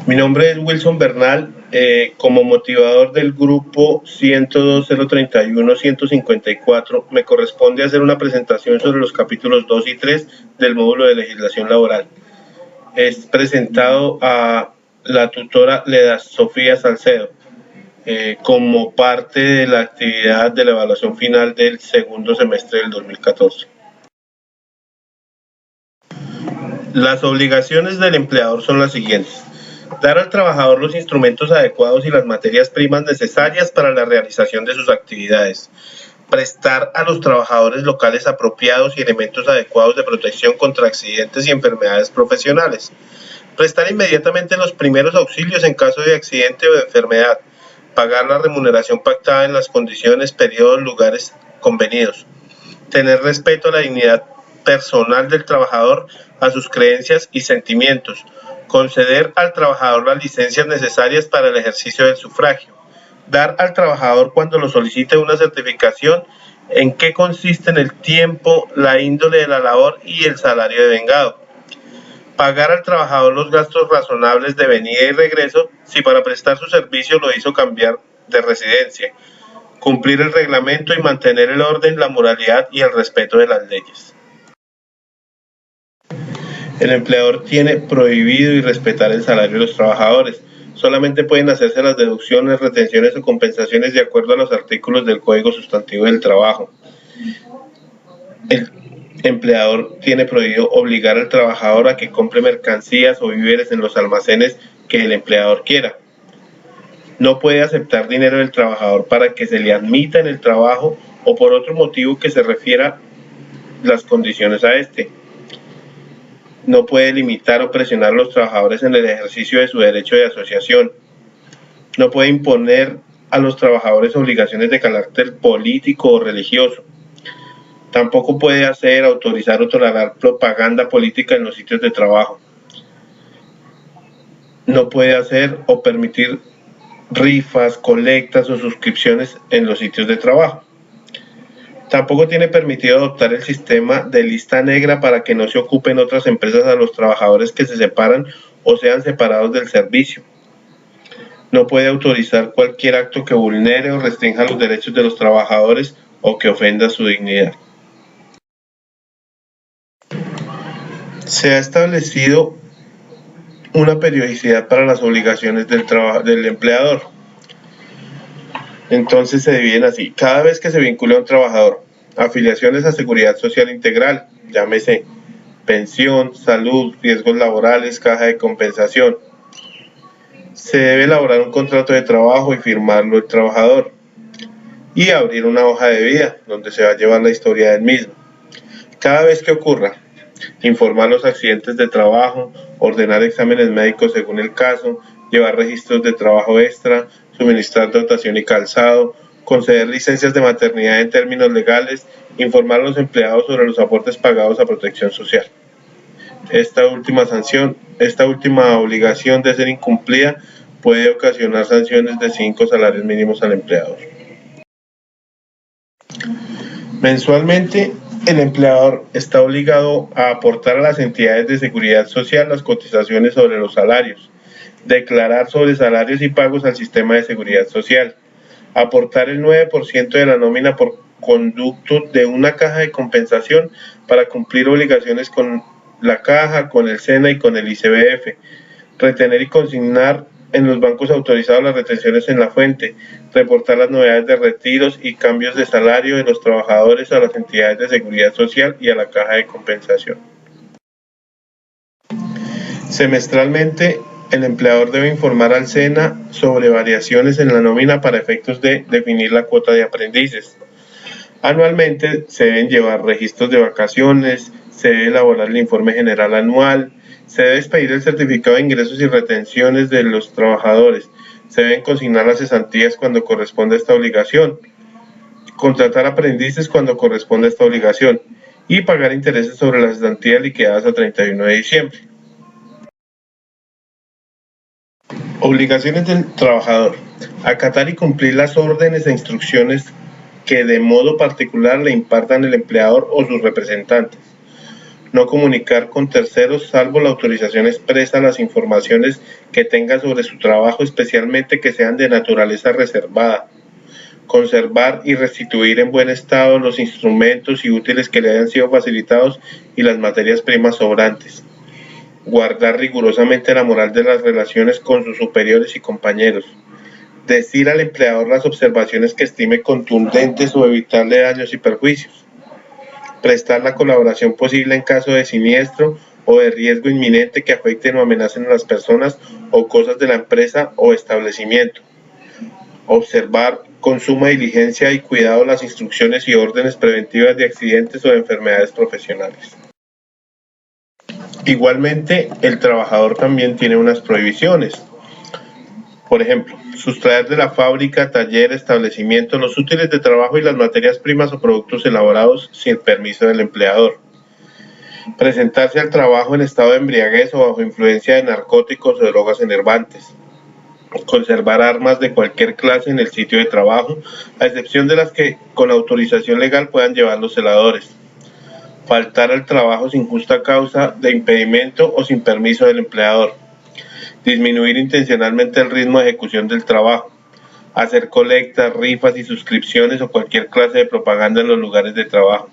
Mi nombre es Wilson Bernal, como motivador del grupo 102.031.154 me corresponde hacer una presentación sobre los capítulos 2 y 3 del módulo de legislación laboral. Es presentado a la tutora Leda Sofía Salcedo como parte de la actividad de la evaluación final del segundo semestre del 2014. Las obligaciones del empleador son las siguientes: dar al trabajador los instrumentos adecuados y las materias primas necesarias para la realización de sus actividades, prestar a los trabajadores locales apropiados y elementos adecuados de protección contra accidentes y enfermedades profesionales, prestar inmediatamente los primeros auxilios en caso de accidente o de enfermedad, pagar la remuneración pactada en las condiciones, periodos, lugares convenidos, tener respeto a la dignidad personal del trabajador, a sus creencias y sentimientos, conceder al trabajador las licencias necesarias para el ejercicio del sufragio, dar al trabajador cuando lo solicite una certificación en qué consisten el tiempo, la índole de la labor y el salario devengado, pagar al trabajador los gastos razonables de venida y regreso si para prestar su servicio lo hizo cambiar de residencia, cumplir el reglamento y mantener el orden, la moralidad y el respeto de las leyes. El empleador tiene prohibido respetar el salario de los trabajadores. Solamente pueden hacerse las deducciones, retenciones o compensaciones de acuerdo a los artículos del Código Sustantivo del Trabajo. El empleador tiene prohibido obligar al trabajador a que compre mercancías o víveres en los almacenes que el empleador quiera. No puede aceptar dinero del trabajador para que se le admita en el trabajo o por otro motivo que se refiera las condiciones a este. No puede limitar o presionar a los trabajadores en el ejercicio de su derecho de asociación. No puede imponer a los trabajadores obligaciones de carácter político o religioso. Tampoco puede hacer, autorizar o tolerar propaganda política en los sitios de trabajo. No puede hacer o permitir rifas, colectas o suscripciones en los sitios de trabajo. Tampoco tiene permitido adoptar el sistema de lista negra para que no se ocupen otras empresas a los trabajadores que se separan o sean separados del servicio. No puede autorizar cualquier acto que vulnere o restrinja los derechos de los trabajadores o que ofenda su dignidad. Se ha establecido una periodicidad para las obligaciones del empleador. Entonces se dividen así: cada vez que se vincula a un trabajador, afiliaciones a seguridad social integral, llámese pensión, salud, riesgos laborales, caja de compensación, se debe elaborar un contrato de trabajo y firmarlo el trabajador y abrir una hoja de vida donde se va a llevar la historia del mismo. Cada vez que ocurra, informar los accidentes de trabajo, ordenar exámenes médicos según el caso, llevar registros de trabajo extra, suministrar dotación y calzado, conceder licencias de maternidad en términos legales, informar a los empleados sobre los aportes pagados a protección social. Esta última obligación de ser incumplida puede ocasionar sanciones de 5 salarios mínimos al empleador. Mensualmente, el empleador está obligado a aportar a las entidades de seguridad social las cotizaciones sobre los salarios, declarar sobre salarios y pagos al sistema de seguridad social, aportar el 9% de la nómina por conducto de una caja de compensación para cumplir obligaciones con la caja, con el SENA y con el ICBF, retener y consignar en los bancos autorizados las retenciones en la fuente, reportar las novedades de retiros y cambios de salario de los trabajadores a las entidades de seguridad social y a la caja de compensación. Semestralmente, el empleador debe informar al SENA sobre variaciones en la nómina para efectos de definir la cuota de aprendices. Anualmente se deben llevar registros de vacaciones, se debe elaborar el informe general anual, se debe expedir el certificado de ingresos y retenciones de los trabajadores, se deben consignar las cesantías cuando corresponde a esta obligación, contratar aprendices cuando corresponde a esta obligación y pagar intereses sobre las cesantías liquidadas a 31 de diciembre. Obligaciones del trabajador: acatar y cumplir las órdenes e instrucciones que de modo particular le impartan el empleador o sus representantes. No comunicar con terceros salvo la autorización expresa las informaciones que tenga sobre su trabajo, especialmente que sean de naturaleza reservada. Conservar y restituir en buen estado los instrumentos y útiles que le hayan sido facilitados y las materias primas sobrantes. Guardar rigurosamente la moral de las relaciones con sus superiores y compañeros. Decir al empleador las observaciones que estime contundentes o evitarle daños y perjuicios. Prestar la colaboración posible en caso de siniestro o de riesgo inminente que afecten o amenacen a las personas o cosas de la empresa o establecimiento. Observar con suma diligencia y cuidado las instrucciones y órdenes preventivas de accidentes o de enfermedades profesionales. Igualmente, el trabajador también tiene unas prohibiciones. Por ejemplo, sustraer de la fábrica, taller, establecimiento los útiles de trabajo y las materias primas o productos elaborados sin permiso del empleador. Presentarse al trabajo en estado de embriaguez o bajo influencia de narcóticos o drogas enervantes. Conservar armas de cualquier clase en el sitio de trabajo, a excepción de las que con autorización legal puedan llevar los celadores. Faltar al trabajo sin justa causa de impedimento o sin permiso del empleador. Disminuir intencionalmente el ritmo de ejecución del trabajo. Hacer colectas, rifas y suscripciones o cualquier clase de propaganda en los lugares de trabajo.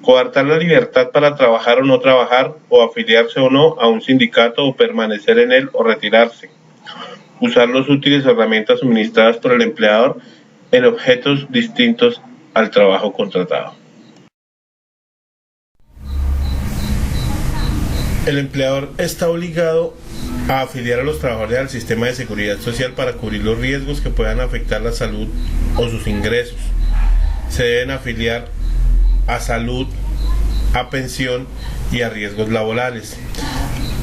Coartar la libertad para trabajar o no trabajar, o afiliarse o no a un sindicato o permanecer en él o retirarse. Usar los útiles o herramientas suministradas por el empleador en objetos distintos al trabajo contratado. El empleador está obligado a afiliar a los trabajadores al sistema de seguridad social para cubrir los riesgos que puedan afectar la salud o sus ingresos. Se deben afiliar a salud, a pensión y a riesgos laborales.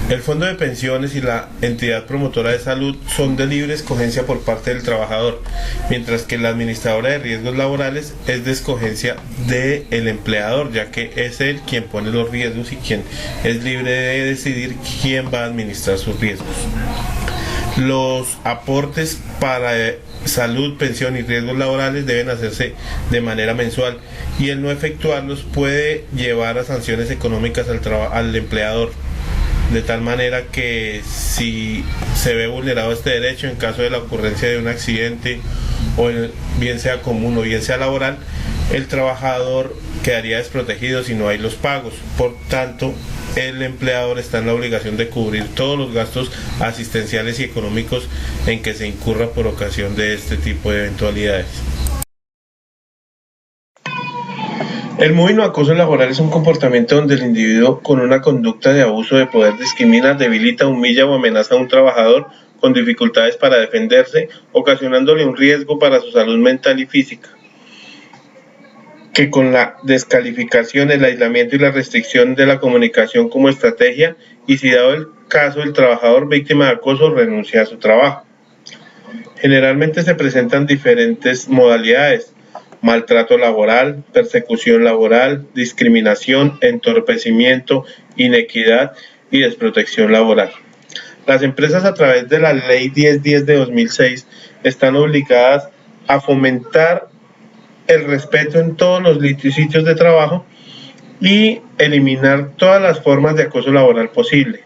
El Fondo de Pensiones y la entidad promotora de salud son de libre escogencia por parte del trabajador, mientras que la administradora de riesgos laborales es de escogencia del empleador, ya que es él quien pone los riesgos y quien es libre de decidir quién va a administrar sus riesgos. Los aportes para salud, pensión y riesgos laborales deben hacerse de manera mensual y el no efectuarlos puede llevar a sanciones económicas al empleador. De tal manera que si se ve vulnerado este derecho en caso de la ocurrencia de un accidente, o bien sea común o bien sea laboral, el trabajador quedaría desprotegido si no hay los pagos. Por tanto, el empleador está en la obligación de cubrir todos los gastos asistenciales y económicos en que se incurra por ocasión de este tipo de eventualidades. El mobbing o acoso laboral es un comportamiento donde el individuo con una conducta de abuso de poder discrimina, debilita, humilla o amenaza a un trabajador con dificultades para defenderse, ocasionándole un riesgo para su salud mental y física, que con la descalificación, el aislamiento y la restricción de la comunicación como estrategia, y si dado el caso el trabajador víctima de acoso renuncia a su trabajo. Generalmente se presentan diferentes modalidades: maltrato laboral, persecución laboral, discriminación, entorpecimiento, inequidad y desprotección laboral. Las empresas, a través de la Ley 1010 de 2006, están obligadas a fomentar el respeto en todos los sitios de trabajo y eliminar todas las formas de acoso laboral posible.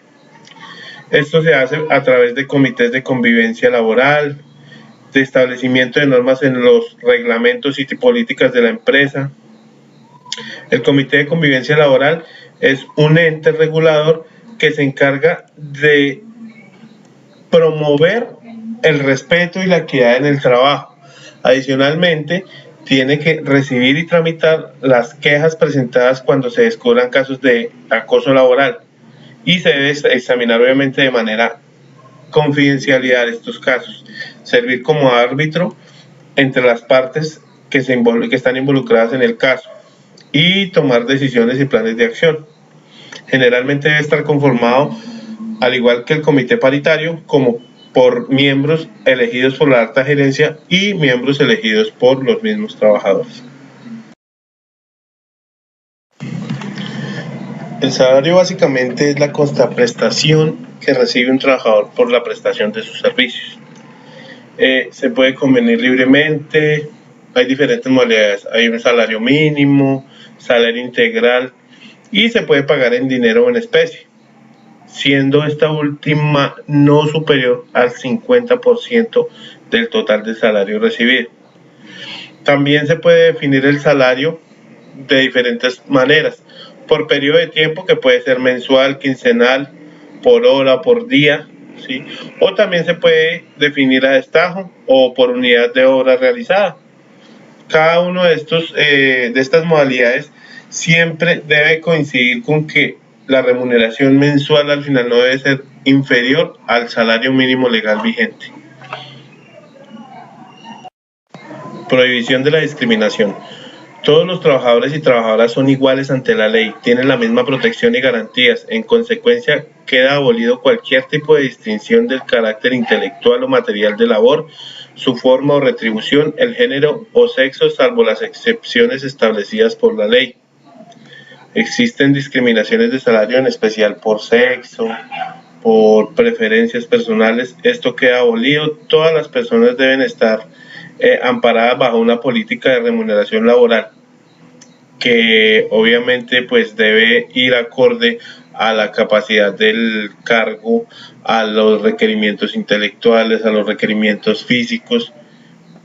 Esto se hace a través de comités de convivencia laboral, de establecimiento de normas en los reglamentos y políticas de la empresa. El Comité de Convivencia Laboral es un ente regulador que se encarga de promover el respeto y la equidad en el trabajo. Adicionalmente, tiene que recibir y tramitar las quejas presentadas cuando se descubran casos de acoso laboral, y se debe examinar obviamente de manera confidencialidad estos casos, servir como árbitro entre las partes que están involucradas en el caso y tomar decisiones y planes de acción. Generalmente debe estar conformado, al igual que el comité paritario, como por miembros elegidos por la alta gerencia y miembros elegidos por los mismos trabajadores. El salario básicamente es la contraprestación que recibe un trabajador por la prestación de sus servicios. Se puede convenir libremente, hay diferentes modalidades, hay un salario mínimo, salario integral, y se puede pagar en dinero o en especie, siendo esta última no superior al 50% del total del salario recibido. También se puede definir el salario de diferentes maneras, por periodo de tiempo que puede ser mensual, quincenal, por hora, por día, ¿sí? O también se puede definir a destajo o por unidad de obra realizada. Cada uno de estas modalidades siempre debe coincidir con que la remuneración mensual al final no debe ser inferior al salario mínimo legal vigente. Prohibición de la discriminación. Todos los trabajadores y trabajadoras son iguales ante la ley, tienen la misma protección y garantías. En consecuencia, queda abolido cualquier tipo de distinción del carácter intelectual o material de labor, su forma o retribución, el género o sexo, salvo las excepciones establecidas por la ley. Existen discriminaciones de salario, en especial por sexo, por preferencias personales. Esto queda abolido. Todas las personas deben estar amparadas bajo una política de remuneración laboral que obviamente pues debe ir acorde a la capacidad del cargo, a los requerimientos intelectuales, a los requerimientos físicos,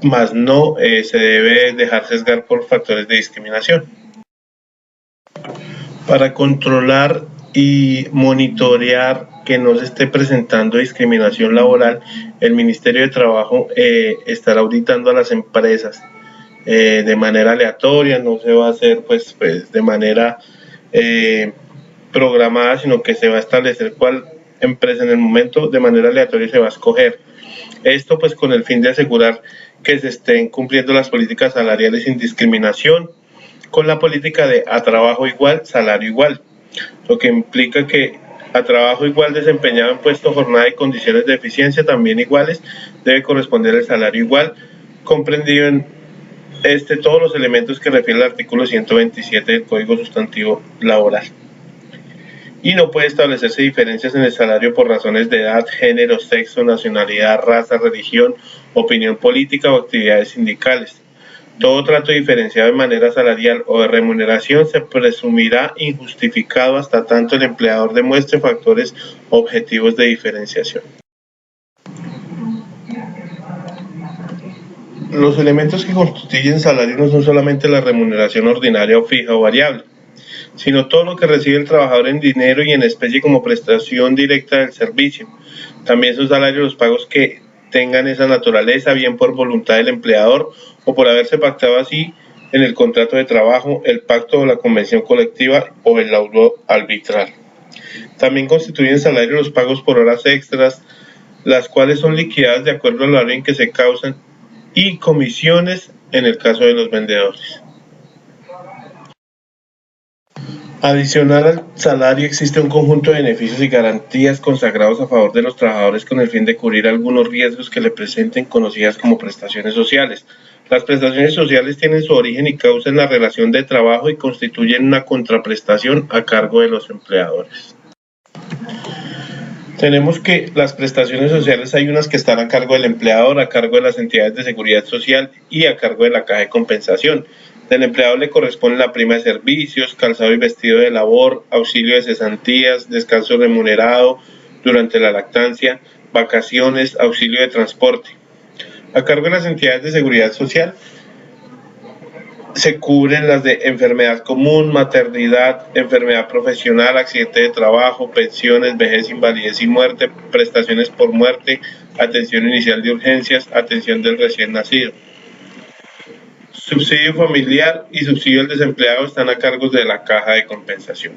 más no se debe dejar sesgar por factores de discriminación. Para controlar y monitorear que no se esté presentando discriminación laboral, el Ministerio de Trabajo estará auditando a las empresas de manera aleatoria, no se va a hacer pues de manera programada, sino que se va a establecer cuál empresa en el momento de manera aleatoria se va a escoger. Esto pues con el fin de asegurar que se estén cumpliendo las políticas salariales sin discriminación, con la política de a trabajo igual, salario igual, lo que implica que a trabajo igual desempeñado en puesto, jornada y condiciones de eficiencia también iguales, debe corresponder el salario igual, comprendido en todos los elementos que refiere el artículo 127 del Código Sustantivo Laboral. Y no puede establecerse diferencias en el salario por razones de edad, género, sexo, nacionalidad, raza, religión, opinión política o actividades sindicales. Todo trato diferenciado de manera salarial o de remuneración se presumirá injustificado hasta tanto el empleador demuestre factores objetivos de diferenciación. Los elementos que constituyen salario no son solamente la remuneración ordinaria o fija o variable, sino todo lo que recibe el trabajador en dinero y en especie como prestación directa del servicio. También son salarios los pagos que tengan esa naturaleza, bien por voluntad del empleador o por haberse pactado así en el contrato de trabajo, el pacto o la convención colectiva o el laudo arbitral. También constituyen salario los pagos por horas extras, las cuales son liquidadas de acuerdo al horario en que se causan, y comisiones en el caso de los vendedores. Adicional al salario existe un conjunto de beneficios y garantías consagrados a favor de los trabajadores con el fin de cubrir algunos riesgos que le presenten, conocidas como prestaciones sociales. Las prestaciones sociales tienen su origen y causa en la relación de trabajo y constituyen una contraprestación a cargo de los empleadores. Tenemos que las prestaciones sociales hay unas que están a cargo del empleador, a cargo de las entidades de seguridad social y a cargo de la caja de compensación. Del empleado le corresponde la prima de servicios, calzado y vestido de labor, auxilio de cesantías, descanso remunerado durante la lactancia, vacaciones, auxilio de transporte. A cargo de las entidades de seguridad social se cubren las de enfermedad común, maternidad, enfermedad profesional, accidente de trabajo, pensiones, vejez, invalidez y muerte, prestaciones por muerte, atención inicial de urgencias, atención del recién nacido. Subsidio familiar y subsidio al desempleado están a cargo de la caja de compensación.